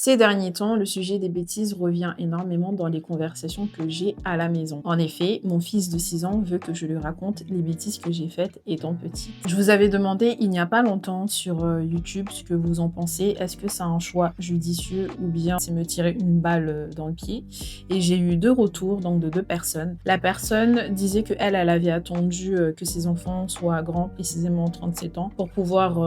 Ces derniers temps, le sujet des bêtises revient énormément dans les conversations que j'ai à la maison. En effet, mon fils de 6 ans veut que je lui raconte les bêtises que j'ai faites étant petit. Je vous avais demandé il n'y a pas longtemps sur YouTube ce que vous en pensez. Est-ce que c'est un choix judicieux ou bien c'est me tirer une balle dans le pied? Et j'ai eu 2 retours, donc de 2 personnes. La personne disait qu'elle avait attendu que ses enfants soient grands, précisément 37 ans, pour pouvoir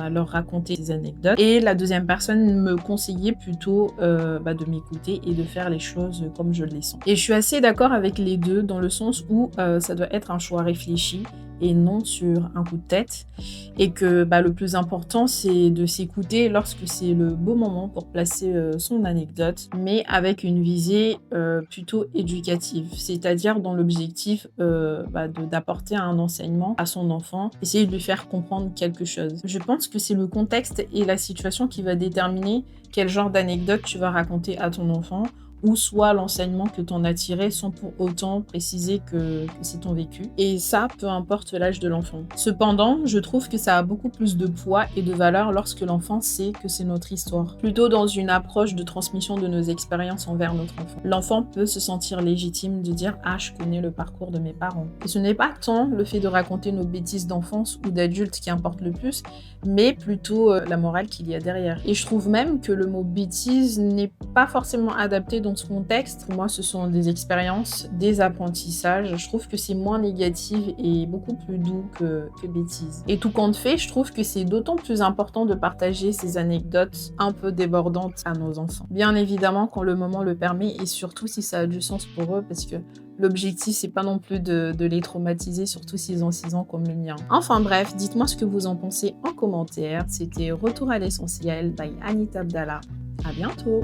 leur raconter des anecdotes. Et la deuxième personne me conseillait plutôt de m'écouter et de faire les choses comme je les sens. Et je suis assez d'accord avec les deux dans le sens où ça doit être un choix réfléchi et non sur un coup de tête. Et que le plus important, c'est de s'écouter lorsque c'est le bon moment pour placer son anecdote, mais avec une visée plutôt éducative, c'est-à-dire dans l'objectif d'apporter un enseignement à son enfant, essayer de lui faire comprendre quelque chose. Je pense que c'est le contexte et la situation qui va déterminer quel genre d'anecdote tu vas raconter à ton enfant, ou soit l'enseignement que tu en as tiré sans pour autant préciser que c'est ton vécu. Et ça, peu importe l'âge de l'enfant. Cependant, je trouve que ça a beaucoup plus de poids et de valeur lorsque l'enfant sait que c'est notre histoire, plutôt dans une approche de transmission de nos expériences envers notre enfant. L'enfant peut se sentir légitime de dire « Ah, je connais le parcours de mes parents ». Et ce n'est pas tant le fait de raconter nos bêtises d'enfance ou d'adulte qui importe le plus, mais plutôt la morale qu'il y a derrière. Et je trouve même que le mot « bêtise » n'est pas forcément adapté dans ce contexte. Pour moi, ce sont des expériences, des apprentissages. Je trouve que c'est moins négatif et beaucoup plus doux que bêtise. Et tout compte fait, je trouve que c'est d'autant plus important de partager ces anecdotes un peu débordantes à nos enfants. Bien évidemment, quand le moment le permet et surtout si ça a du sens pour eux, parce que l'objectif, c'est pas non plus de les traumatiser, surtout s'ils ont 6 ans comme le mien. Enfin bref, dites-moi ce que vous en pensez en commentaire. C'était Retour à l'essentiel by Anita Abdallah. À bientôt!